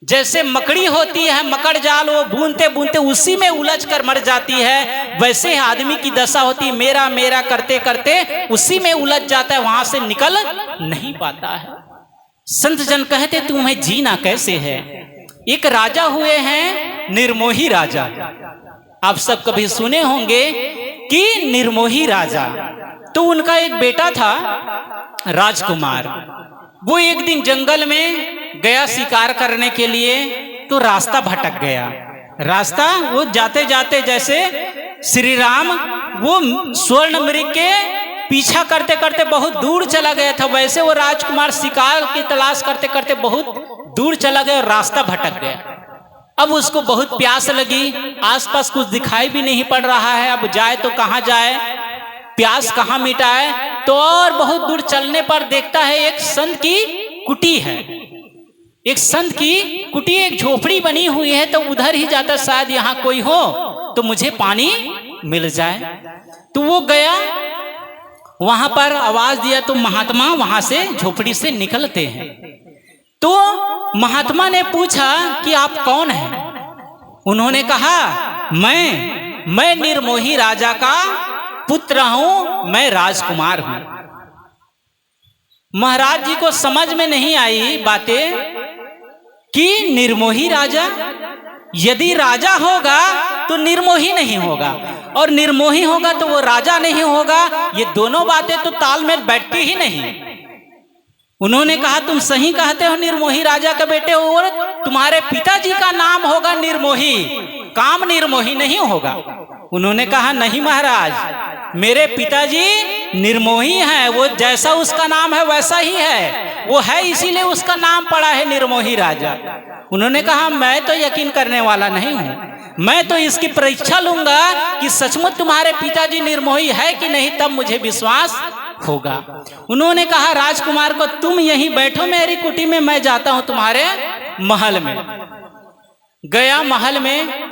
जैसे मकड़ी होती है, मकड़ जाल, वो बूनते बूनते उसी में उलझ कर मर जाती है, वैसे आदमी की दशा होती है, मेरा मेरा करते करते उसी में उलझ जाता है, वहां से निकल नहीं पाता है। संत जन कहते तुम्हें जीना कैसे है। एक राजा हुए हैं निर्मोही राजा, आप सब कभी सुने होंगे कि निर्मोही राजा। तो उनका एक बेटा था राजकुमार। वो एक दिन जंगल में गया शिकार करने के लिए, तो रास्ता भटक गया। रास्ता वो जाते जाते जैसे श्री राम वो स्वर्ण मृग के पीछा करते करते बहुत दूर चला गया था, वैसे वो राजकुमार शिकार की तलाश करते करते बहुत दूर चला गया और रास्ता भटक गया। अब उसको बहुत प्यास लगी, आसपास कुछ दिखाई भी नहीं पड़ रहा है, अब जाए तो कहाँ जाए, प्यास कहाँ मिटाए। तो और बहुत दूर चलने पर देखता है एक संत की कुटी है, एक संत की कुटी, एक झोपड़ी बनी हुई है। तो उधर ही जाता, शायद यहाँ कोई हो तो मुझे पानी मिल जाए। तो वो गया, वहां पर आवाज दिया तो महात्मा वहां से झोपड़ी से निकलते हैं। तो महात्मा ने पूछा कि आप कौन हैं। उन्होंने कहा मैं निर्मोही राजा का पुत्र हूं, मैं राजकुमार हूं। महाराज जी को समझ में नहीं आई बातें कि निर्मोही राजा, यदि राजा होगा तो निर्मोही नहीं होगा, और निर्मोही होगा तो वो राजा नहीं होगा। ये दोनों बातें तो तालमेल बैठती ही नहीं। उन्होंने कहा तुम सही कहते हो, निर्मोही राजा के बेटे हो, और तुम्हारे पिताजी का नाम होगा निर्मोही, काम निर्मोही नहीं होगा। उन्होंने कहा नहीं महाराज, मेरे पिताजी निर्मोही हैं, वो जैसा उसका नाम है वैसा ही है, वो है इसीलिए उसका नाम पड़ा है निर्मोही राजा। उन्होंने कहा मैं तो यकीन करने वाला नहीं हूं, मैं तो इसकी परीक्षा लूंगा कि सचमुच तुम्हारे पिताजी निर्मोही है कि नहीं, तब मुझे विश्वास होगा। उन्होंने कहा राजकुमार को तुम यहीं बैठो मेरी कुटी में, मैं जाता हूं तुम्हारे महल में। गया महल में,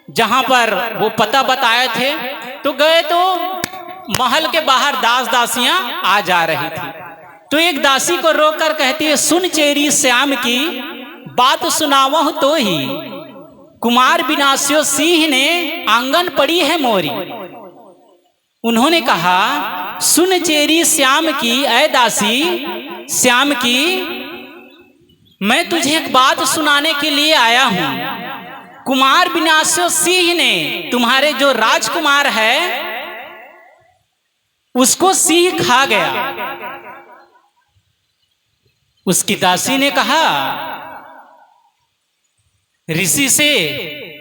जहां पर वो पता बताए थे, तो गए तो महल के बाहर दास दासियां आ जा रही थी। तो एक दासी को रोककर कहती है सुन चेरी श्याम की बात सुनावह तो ही, कुमार बिनास्यो सिंह ने आंगन पड़ी है मोरी। उन्होंने कहा सुन चेरी श्याम की, ऐ दासी श्याम की, मैं तुझे एक बात सुनाने के लिए आया हूं। कुमार बिनास्यो सिंह ने, तुम्हारे जो राजकुमार है उसको सिंह खा गया। उसकी दासी ने कहा ऋषि से,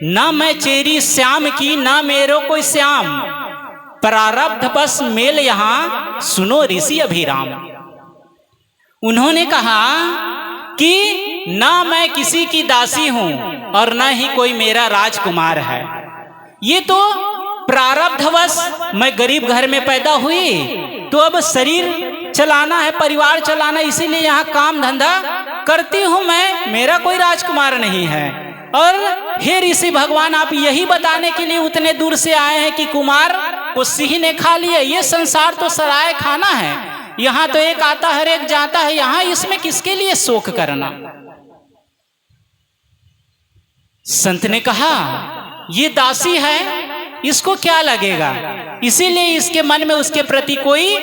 ना मैं चेरी श्याम की, ना मेरो कोई श्याम, प्रारब्ध बस मेल यहां सुनो ऋषि अभिराम। उन्होंने कहा कि ना मैं किसी की दासी हूं और ना ही कोई मेरा राजकुमार है, ये तो प्रारब्धवश मैं गरीब घर में पैदा हुई, तो अब शरीर चलाना है, परिवार चलाना, इसीलिए यहाँ काम धंधा करती हूं मैं, मेरा कोई राजकुमार नहीं है। और हे ऋषि भगवान, आप यही बताने के लिए उतने दूर से आए हैं कि कुमार को सिंह ने खा लिया। ये संसार तो सराय खाना है, यहाँ तो एक आता हर एक जाता है, यहाँ इसमें किसके लिए शोक करना। संत ने कहा ये दासी है, इसको क्या लगेगा, इसीलिए इसके मन में उसके प्रति कोई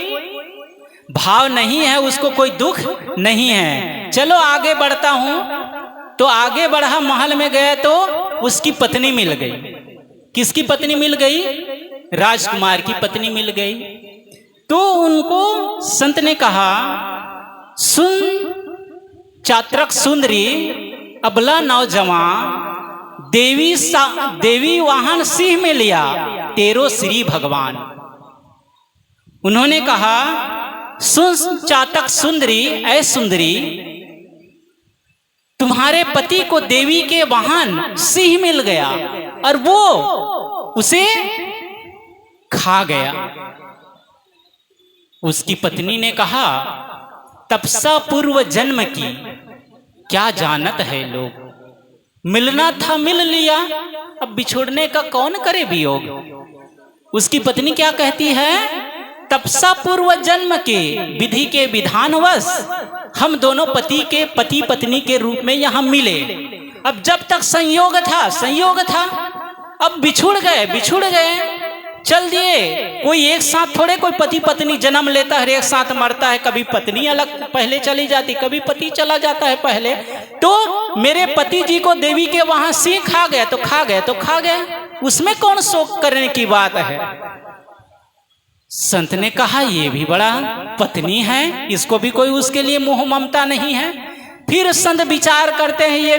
भाव नहीं है, उसको कोई दुख नहीं है, चलो आगे बढ़ता हूं। तो आगे बढ़ा, महल में गए तो उसकी पत्नी मिल गई। किसकी पत्नी मिल गई? राजकुमार की पत्नी मिल गई। तो उनको संत ने कहा सुन चात्रक सुंदरी, अबला नौजवान, देवी वाहन सिंह में लिया तेरो श्री भगवान। उन्होंने कहा सुन चातक सुंदरी, ऐ सुंदरी, तुम्हारे पति को देवी के वाहन सिंह मिल गया और वो उसे खा गया। उसकी पत्नी ने कहा तपसा पूर्व जन्म की क्या जानत है लोग, मिलना था मिल लिया, अब बिछोड़ने का कौन करे वियोग। उसकी पत्नी क्या कहती है तपसा पूर्व जन्म के विधि के विधानवश हम दोनों पति पत्नी के रूप में यहाँ मिले। अब जब तक संयोग था, अब बिछुड़ गए, चल दिए। कोई एक साथ थोड़े कोई पति पत्नी जन्म लेता है, एक साथ मरता है। कभी पत्नी अलग पहले चली जाती, कभी पति चला जाता है पहले। तो मेरे पति जी को देवी के वहां सिंह खा गया, उसमें कौन शोक करने की बात है। संत ने कहा ये भी बड़ा पत्नी है, इसको भी कोई उसके लिए मोह ममता नहीं है। फिर संत विचार करते हैं ये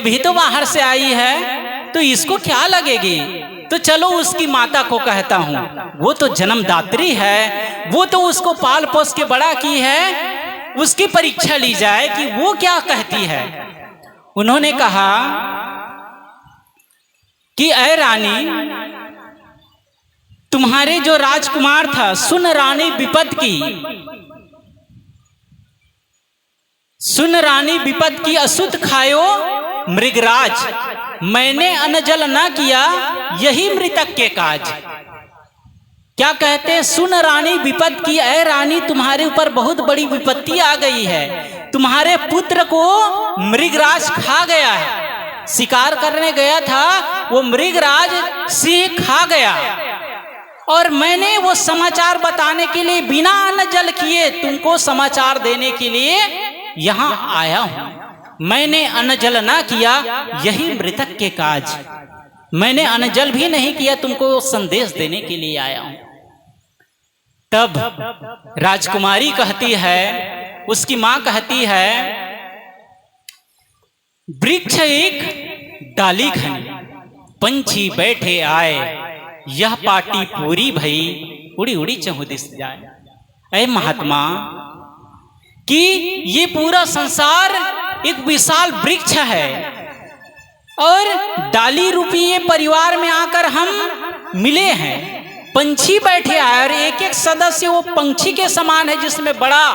भी तो बाहर से आई है, तो इसको क्या लगेगी। तो चलो उसकी माता को कहता हूं, वो तो जन्मदात्री है, वो तो उसको पाल पोस के बड़ा की है, उसकी परीक्षा ली जाए कि वो क्या कहती है। उन्होंने कहा कि ऐ रानी, तुम्हारे जो राजकुमार था, सुन रानी विपद की असुत खायो मृगराज, मैंने अन्न जल न किया यही मृतक के काज। क्या कहते हैं, सुन रानी विपद की, ऐ रानी तुम्हारे ऊपर बहुत बड़ी विपत्ति आ गई है, तुम्हारे पुत्र को मृगराज खा गया है। शिकार करने गया था, वो मृगराज सिंह खा गया, और मैंने वो समाचार बताने के लिए बिना अन्न जल किए तुमको समाचार देने के लिए यहाँ आया हूं। मैंने अन्न जल ना किया यही मृतक के काज, मैंने अन्न जल भी नहीं किया, तुमको संदेश देने के लिए आया हूं। तब राजकुमारी कहती है, उसकी मां कहती है, वृक्ष एक डाली घनी, पंछी बैठे आए, यह पार्टी पूरी भई, उड़ी उड़ी चहुदिस जाए। ऐ महात्मा, कि ये पूरा संसार एक विशाल वृक्ष है, और डाली रूपी ये परिवार में आकर हम मिले हैं। पंछी बैठे आए, और एक एक सदस्य वो पंछी के समान है, जिसमें बड़ा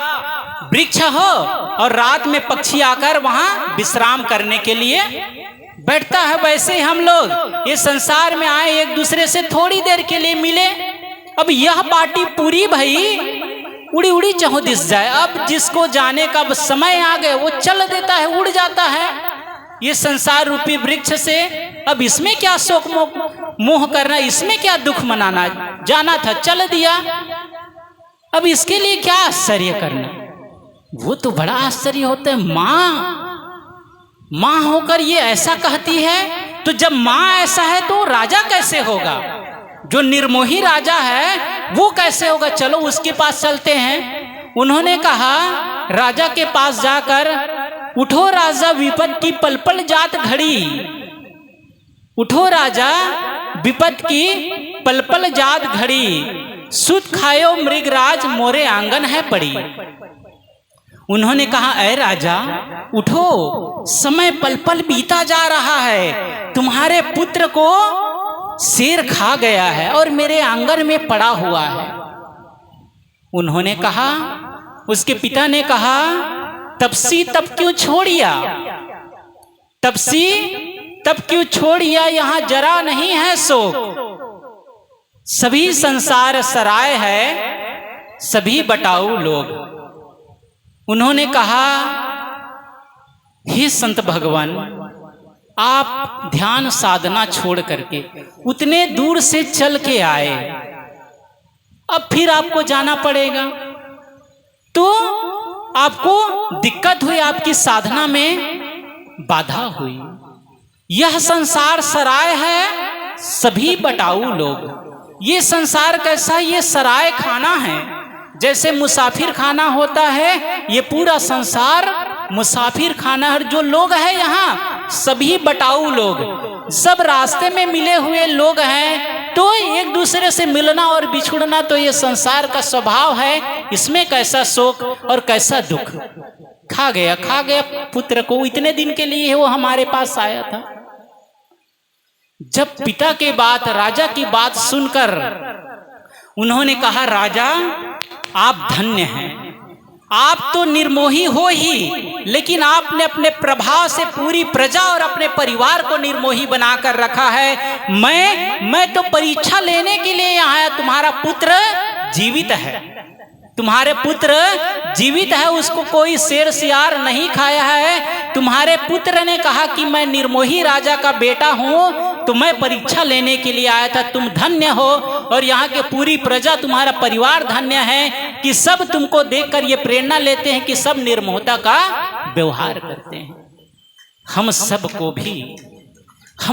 वृक्ष हो, और रात में पक्षी आकर वहां विश्राम करने के लिए बैठता है। वैसे ही हम लोग ये संसार में आए, एक दूसरे से थोड़ी देर के लिए मिले। अब यह पार्टी पूरी भई, उड़ी उड़ी चहुदिस जाए। अब जिसको जाने का समय आ गए वो चल देता है, उड़ जाता है ये संसार रूपी वृक्ष से। अब इसमें क्या शोक मोह करना, इसमें क्या दुख मनाना, जाना था चल दिया, अब इसके लिए क्या आश्चर्य करना। वो तो बड़ा आश्चर्य होता है, मां होकर ये ऐसा कहती है, तो जब मां ऐसा है तो राजा कैसे होगा, जो निर्मोही राजा है वो कैसे होगा। चलो उसके पास चलते हैं। उन्होंने कहा राजा के पास जाकर, उठो राजा विपद की पल पल जात घड़ी, उठो राजा विपद की पल पल जात घड़ी, सुत खायो मृगराज मोरे आंगन है पड़ी। उन्होंने कहा ऐ राजा उठो, समय पल पल बीता जा रहा है, तुम्हारे पुत्र को शेर खा गया है और मेरे आंगन में पड़ा हुआ है। उन्होंने कहा, उसके पिता ने कहा, तपसी तब क्यों छोड़िया, तपसी तब क्यों छोड़िया, यहां जरा नहीं है शोक, सभी संसार सराय है, सभी बटाऊ लोग। उन्होंने कहा हे संत भगवान, आप ध्यान साधना छोड़ करके उतने दूर से चल के आए, अब फिर आपको जाना पड़ेगा, तो आपको दिक्कत हुई, आपकी साधना में बाधा हुई। यह संसार सराय है, सभी बटाऊ लोग। ये संसार कैसा, ये सराय खाना है, जैसे मुसाफिर खाना होता है, ये पूरा संसार मुसाफिर खाना है। जो लोग हैं यहाँ सभी बटाऊ लोग, सब रास्ते में मिले हुए लोग हैं, तो एक दूसरे से मिलना और बिछुड़ना तो ये संसार का स्वभाव है। इसमें कैसा शोक और कैसा दुख। खा गया पुत्र को, इतने दिन के लिए वो हमारे पास आया था। जब पिता के बात, राजा की बात सुनकर उन्होंने कहा, राजा आप धन्य हैं, आप तो निर्मोही हो ही, लेकिन आपने अपने प्रभाव से पूरी प्रजा और अपने परिवार को निर्मोही बनाकर रखा है। मैं तो परीक्षा लेने के लिए यहाँ आया। तुम्हारा पुत्र जीवित है, तुम्हारे पुत्र जीवित है, उसको कोई शेर सियार नहीं खाया है। तुम्हारे पुत्र ने कहा कि मैं निर्मोही राजा का बेटा हूं, तो मैं परीक्षा लेने के लिए आया था। तुम धन्य हो और यहाँ के पूरी प्रजा, तुम्हारा परिवार धन्य है कि सब तुमको देखकर ये प्रेरणा लेते हैं कि सब निर्मोहता का व्यवहार करते हैं। हम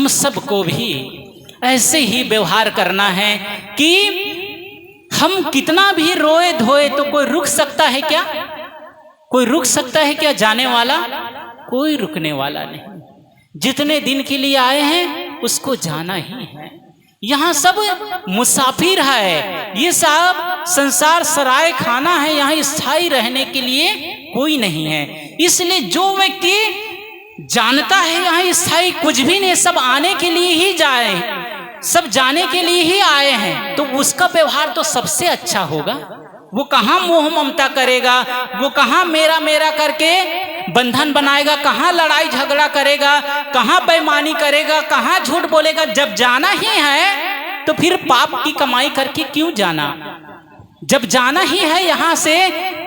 सबको भी ऐसे ही व्यवहार करना है कि हम कितना भी रोए धोए तो कोई रुक सकता है क्या? कोई रुक सकता है क्या जाने वाला? कोई रुकने वाला नहीं। जितने दिन के लिए आए हैं उसको जाना ही है। यहाँ सब मुसाफिर है, ये सब संसार सराय खाना है, यहाँ स्थायी रहने के लिए कोई नहीं है। इसलिए जो व्यक्ति जानता है यहाँ स्थायी कुछ भी नहीं, सब आने के लिए ही जाए, सब जाने के लिए ही आए हैं, तो उसका व्यवहार तो सबसे अच्छा होगा। वो कहाँ मोह ममता करेगा, वो कहाँ मेरा मेरा करके बंधन बनाएगा, कहाँ लड़ाई झगड़ा करेगा, कहाँ बेईमानी करेगा, कहाँ झूठ बोलेगा। जब जाना ही है तो फिर पाप की कमाई करके क्यों जाना? जब जाना ही है यहाँ से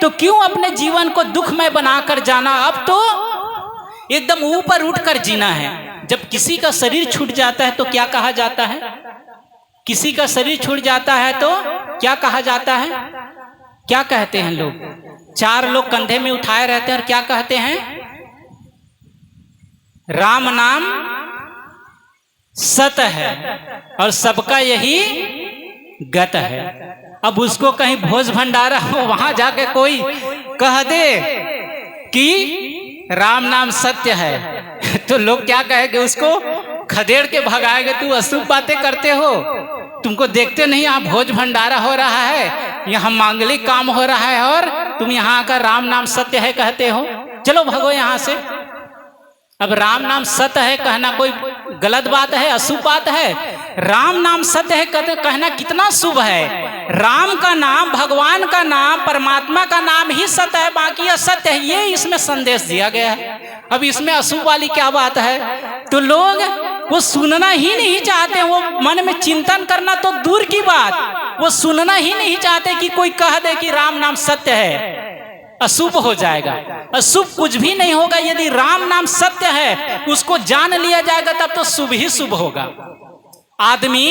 तो क्यों अपने जीवन को दुखमय बनाकर जाना? अब तो एकदम ऊपर उठकर जीना है। जब किसी का शरीर छूट जाता है तो क्या कहा जाता है? किसी का शरीर छूट जाता है तो क्या कहा जाता है? क्या कहते हैं लोग? 4 लोग कंधे में उठाए रहते हैं और क्या कहते हैं? राम नाम सत है और सबका यही गत है। अब उसको कहीं भोज भंडारा हो, वहां जाके कोई कह दे कि राम नाम सत्य है तो लोग क्या कहेंगे? उसको खदेड़ के भगाएंगे, तू अशुभ बातें करते हो, तुमको देखते नहीं यहाँ भोज भंडारा हो रहा है, यहाँ मांगलिक काम हो रहा है और तुम यहाँ आकर राम नाम सत्य है कहते हो। चलो भगो यहाँ से। अब राम नाम सत्य है कहना कोई गलत बात है, अशुभ बात है? राम नाम सत्य है कहना कितना शुभ है। राम का नाम, भगवान का नाम, परमात्मा का नाम ही सत्य है, बाकी असत्य है, ये इसमें संदेश दिया गया है। अब इसमें अशुभ वाली क्या बात है? तो लोग वो सुनना ही नहीं चाहते, वो मन में चिंतन करना तो दूर की बात, वो सुनना ही नहीं चाहते कि कोई कह दे कि राम नाम सत्य है। अशुभ हो जाएगा, अशुभ कुछ भी नहीं होगा। यदि राम नाम सत्य है, उसको जान लिया जाएगा, तब तो शुभ ही शुभ होगा। आदमी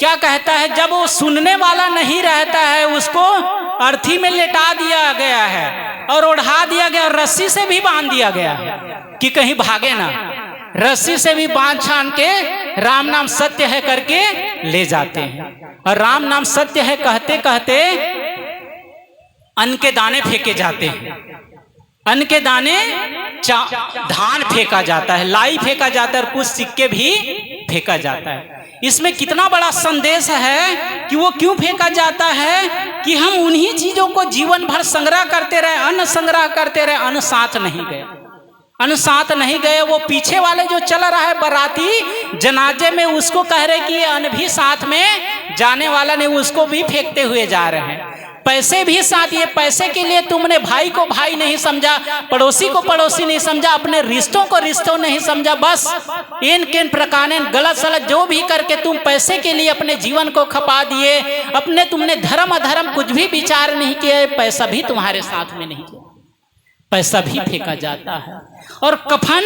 क्या कहता है? जब वो सुनने वाला नहीं रहता है, उसको अर्थी में लेटा दिया गया है और ओढ़ा दिया गया और रस्सी से भी बांध दिया गया है कि कहीं भागे ना। रस्सी से भी बांध छान के राम नाम सत्य है करके ले जाते हैं। और राम नाम सत्य है कहते कहते अन्न के दाने फेंके जाते हैं, अन्न के दाने धान फेंका जाता है, लाई फेंका जाता है और कुछ सिक्के भी फेंका जाता है। इसमें कितना बड़ा संदेश है कि वो क्यों फेंका जाता है कि हम उन्हीं चीजों को जीवन भर संग्रह करते रहे, अन्न संग्रह करते रहे, अन्न साथ नहीं गए, अन्न साथ नहीं गए। वो पीछे वाले जो चल रहा है बाराती जनाजे में, उसको कह रहे कि ये अन्न भी साथ में जाने वाला नहीं, उसको भी फेंकते हुए जा रहे हैं। पैसे भी साथ, ये पैसे के लिए तुमने भाई को भाई नहीं समझा, पड़ोसी को पड़ोसी नहीं समझा, अपने रिश्तों को रिश्तों नहीं समझा, बस इन किन प्रकार गलत सलत जो भी करके तुम पैसे के लिए अपने जीवन को खपा दिए। अपने तुमने धर्म अधर्म कुछ भी विचार नहीं किया, पैसा भी तुम्हारे साथ में नहीं किया, पैसा भी फेंका जाता है। और कफन,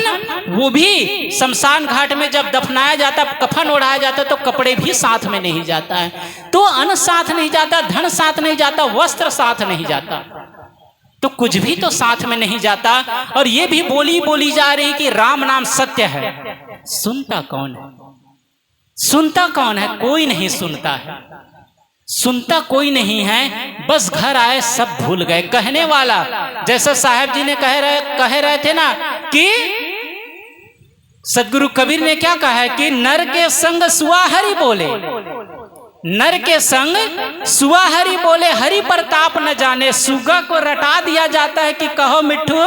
वो भी शमशान घाट में जब दफनाया जाता, कफन ओढ़ाया जाता, तो कपड़े भी साथ में नहीं जाता है। तो अन्न साथ नहीं जाता, धन साथ नहीं जाता, वस्त्र साथ नहीं जाता, तो कुछ भी तो साथ में नहीं जाता। और ये भी बोली जा रही कि राम नाम सत्य है। सुनता कौन है? सुनता कौन है? कोई नहीं सुनता है, सुनता कोई नहीं है। बस घर आए सब भूल गए। कहने वाला, जैसा साहब जी ने कह रहे थे ना कि सदगुरु कबीर ने क्या कहा है कि नर के संग सुआ हरि बोले, नर के संग सुआ हरि बोले, हरि प्रताप न जाने। सुगा को रटा दिया जाता है कि कहो मिट्ठू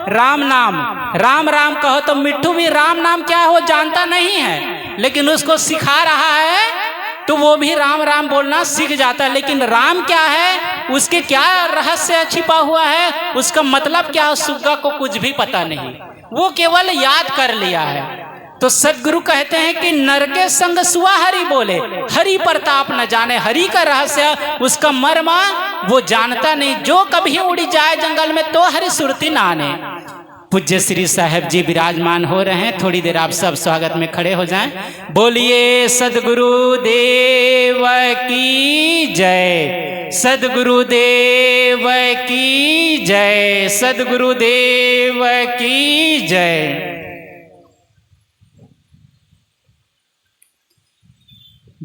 राम नाम, राम राम कहो, तो मिट्ठू भी राम नाम क्या हो जानता नहीं है, लेकिन उसको सिखा रहा है तो वो भी राम राम बोलना सीख जाता है। लेकिन राम क्या है उसके क्या रहस्य छिपा हुआ है, उसका मतलब क्या, सुग्गा को कुछ भी पता नहीं, वो केवल याद कर लिया है। तो सदगुरु कहते हैं कि नर के संग सुआ हरि बोले, हरि प्रताप न जाने, हरि का रहस्य उसका मर्मा वो जानता नहीं। जो कभी उड़ी जाए जंगल में तो हरि सुरती नाने। पूज्य श्री साहब जी विराजमान हो रहे हैं, थोड़ी देर आप सब स्वागत में खड़े हो जाएं। बोलिए सदगुरु देव की जय, सदगुरु देव की जय, सदगुरु देव की जय।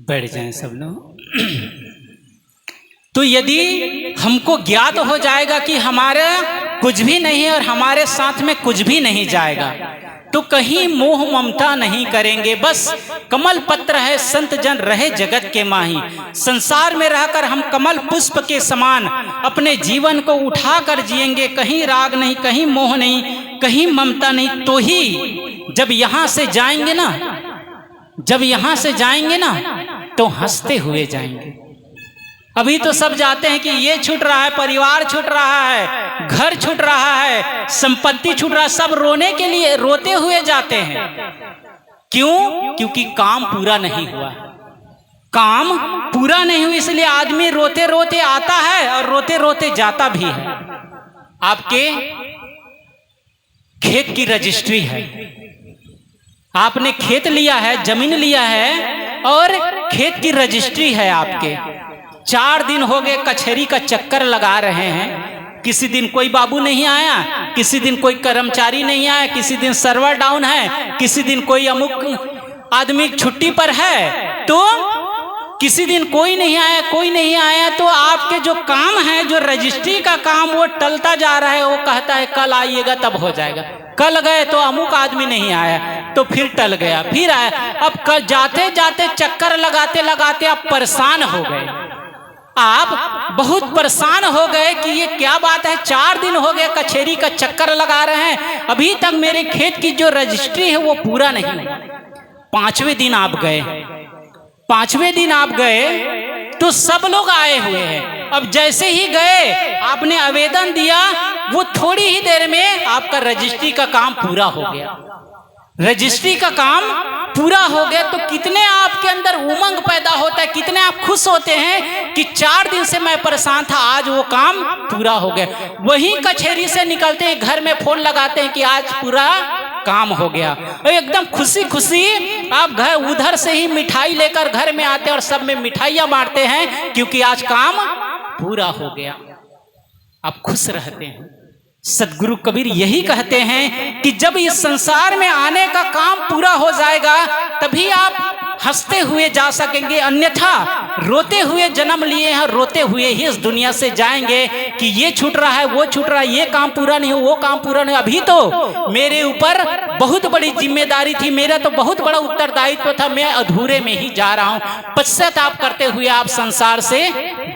बैठ जाएं सब लोग। तो यदि हमको ज्ञात हो जाएगा कि हमारा कुछ भी नहीं और हमारे साथ में कुछ भी नहीं जाएगा, तो कहीं मोह ममता नहीं करेंगे। बस कमल पत्र है संत जन रहे जगत के माही। संसार में रहकर हम कमल पुष्प के समान अपने जीवन को उठा कर जिएंगे। कहीं राग नहीं, कहीं मोह नहीं, कहीं ममता नहीं। तो ही जब यहाँ से जाएंगे ना, जब यहाँ से जाएंगे ना, तो हंसते हुए जाएंगे। अभी तो सब जाते हैं कि ये छूट रहा है, परिवार छूट रहा है, घर छूट रहा है, संपत्ति छूट रहा है, सब रोने के लिए रोते हुए जाते हैं। क्यों? क्योंकि काम पूरा नहीं हुआ, काम पूरा नहीं हुआ, इसलिए आदमी रोते रोते आता है और रोते रोते जाता भी है। आपके खेत की रजिस्ट्री है, आपने खेत लिया है, जमीन लिया है और खेत की रजिस्ट्री है आपके। 4 दिन हो गए कचहरी का चक्कर लगा रहे हैं, किसी दिन कोई बाबू नहीं आया, किसी दिन कोई कर्मचारी नहीं आया, किसी दिन सर्वर डाउन है, किसी दिन कोई अमुक आदमी छुट्टी पर है, तो किसी दिन कोई नहीं आया, कोई नहीं आया। तो आपके जो काम है, जो रजिस्ट्री का काम, वो टलता जा रहा है। वो कहता है कल आइएगा तब हो जाएगा। कल गए तो अमुक आदमी नहीं आया, तो फिर टल गया, फिर आया। अब कल जाते जाते चक्कर लगाते लगाते आप परेशान हो गए, आप बहुत परेशान हो गए कि ये क्या बात है। 4 दिन हो गए कचहरी का चक्कर लगा रहे हैं, अभी तक मेरे खेत की जो रजिस्ट्री है वो पूरा नहीं हुआ। 5वें दिन आप गए, 5वें दिन आप गए तो सब लोग आए हुए हैं। अब जैसे ही गए, आपने आवेदन दिया, वो थोड़ी ही देर में आपका रजिस्ट्री का काम पूरा हो गया। रजिस्ट्री का काम पूरा हो गया तो कितने आपके अंदर उमंग पैदा होता है, कितने आप खुश होते हैं कि 4 दिन से मैं परेशान था, आज वो काम पूरा हो गया। वहीं कचहरी से निकलते हैं, घर में फोन लगाते हैं कि आज पूरा काम हो गया। एकदम खुशी खुशी आप घर उधर से ही मिठाई लेकर घर में आते हैं और सब में मिठाइयां बांटते हैं, क्योंकि आज काम पूरा हो गया। आप खुश रहते हैं। सदगुरु कबीर यही कहते हैं कि जब इस संसार में आने का काम पूरा हो जाएगा, तभी आप हंसते हुए जा सकेंगे, अन्यथा रोते हुए जन्म लिए हैं, रोते हुए ही इस दुनिया से जाएंगे कि ये छूट रहा है, वो छूट रहा है, ये काम पूरा नहीं हो, वो काम पूरा नहीं। अभी तो मेरे ऊपर बहुत बड़ी जिम्मेदारी थी, मेरा तो बहुत बड़ा उत्तरदायित्व था, मैं अधूरे में ही जा रहा हूं। पश्चाताप करते हुए आप संसार से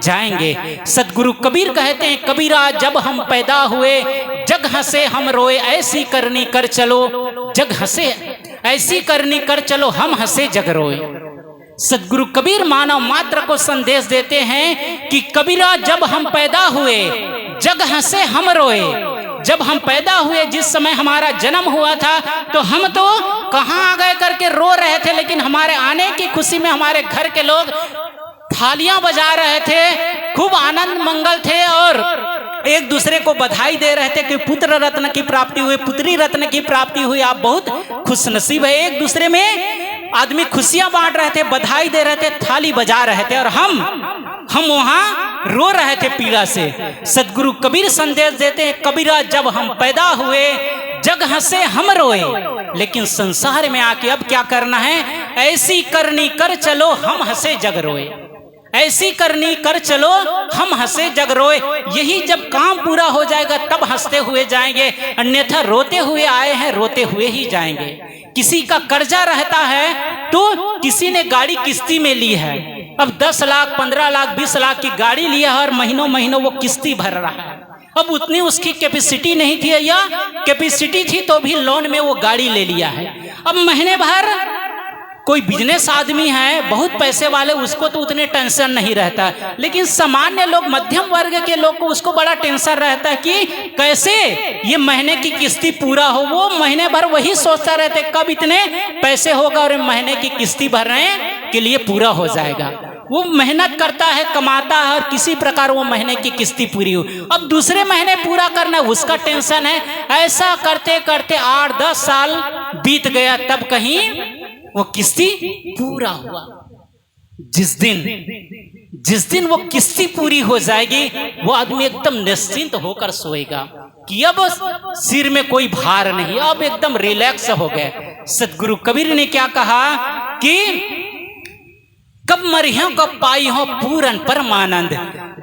जाएंगे। सदगुरु कबीर कहते हैं, कबीरा जब हम पैदा हुए जग हंसे हम रोए, ऐसी करनी कर चलो, जग हंसे ऐसी करनी कर चलो, हम हंसे जग रोए। सदगुरु कबीर मानव मात्र को संदेश देते हैं कि कबीरा जब हम पैदा हुए जग हंसे हम रोए। जब हम पैदा हुए, जिस समय हमारा जन्म हुआ था, तो हम तो कहाँ आ गए करके रो रहे थे, लेकिन हमारे आने की खुशी में हमारे घर के लोग थालियां बजा रहे थे, खूब आनंद मंगल थे और एक दूसरे को बधाई दे रहे थे कि पुत्र रत्न की प्राप्ति हुई, पुत्री रत्न की प्राप्ति हुई, आप बहुत खुशनसीब है। एक दूसरे में आदमी खुशियां बांट रहे थे, बधाई दे रहे थे, थाली बजा रहे थे, और हम वहां रो रहे थे पीड़ा से। सदगुरु कबीर संदेश देते हैं, कबीरा जब हम पैदा हुए जग हंसे हम रोए, लेकिन संसार में आके अब क्या करना है, ऐसी करनी कर चलो हम हंसे जग रोए। ऐसी करनी कर चलो हम हंसे जग रोए। यही जब काम पूरा हो जाएगा तब हंसते हुए जाएंगे, अन्यथा रोते हुए आए हैं, रोते हुए ही जाएंगे। किसी का कर्जा रहता है तो किसी ने गाड़ी किस्ती में ली है, अब 10 लाख 15 लाख 20 लाख की गाड़ी लिया है और महीनों महीनों वो किस्ती भर रहा है। अब उतनी उसकी कैपेसिटी नहीं थी, या कैपेसिटी थी तो भी लोन में वो गाड़ी ले लिया है। अब महीने भर कोई बिजनेस आदमी है, बहुत पैसे वाले, उसको तो उतने टेंशन नहीं रहता, लेकिन सामान्य लोग, मध्यम वर्ग के लोग को उसको बड़ा टेंशन रहता है कि कैसे ये महीने की किस्ती पूरा हो। वो महीने भर वही सोचता रहता है कब इतने पैसे होगा और महीने की किस्ती भरने के लिए पूरा हो जाएगा। वो मेहनत करता है, कमाता है और किसी प्रकार वो महीने की किस्ती पूरी हो। अब दूसरे महीने पूरा करना उसका टेंशन है। ऐसा करते करते 8-10 साल बीत गया, तब कहीं वो किस्ती पूरा हुआ। जिस दिन वो किस्ती पूरी हो जाएगी, वो आदमी एकदम निश्चिंत होकर सोएगा कि अब सिर में कोई भार नहीं, अब एकदम रिलैक्स हो गए। सदगुरु कबीर ने क्या कहा कि कब मरियो कब पाई हो पूरन परमानंद।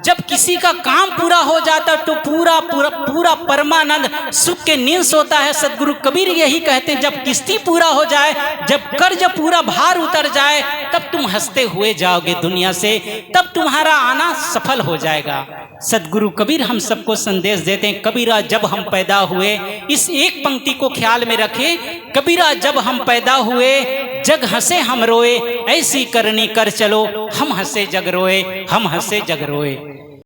जब किसी का काम पूरा हो जाता तो पूरा पूरा पूरा परमानंद सुख के नींद सोता है। सदगुरु कबीर यही कहते हैं, जब किस्ती पूरा हो जाए, जब कर्ज पूरा भार उतर जाए, तब तुम हंसते हुए जाओगे दुनिया से, तब तुम्हारा आना सफल हो जाएगा। सदगुरु कबीर हम सबको संदेश देते हैं, कबीरा जब हम पैदा हुए, इस एक पंक्ति को ख्याल में रखें, कबीरा जब हम पैदा हुए जग हंसे हम रोए, ऐसी करनी कर चलो हम हंसे जग रोए, हम हंसे जग रोए।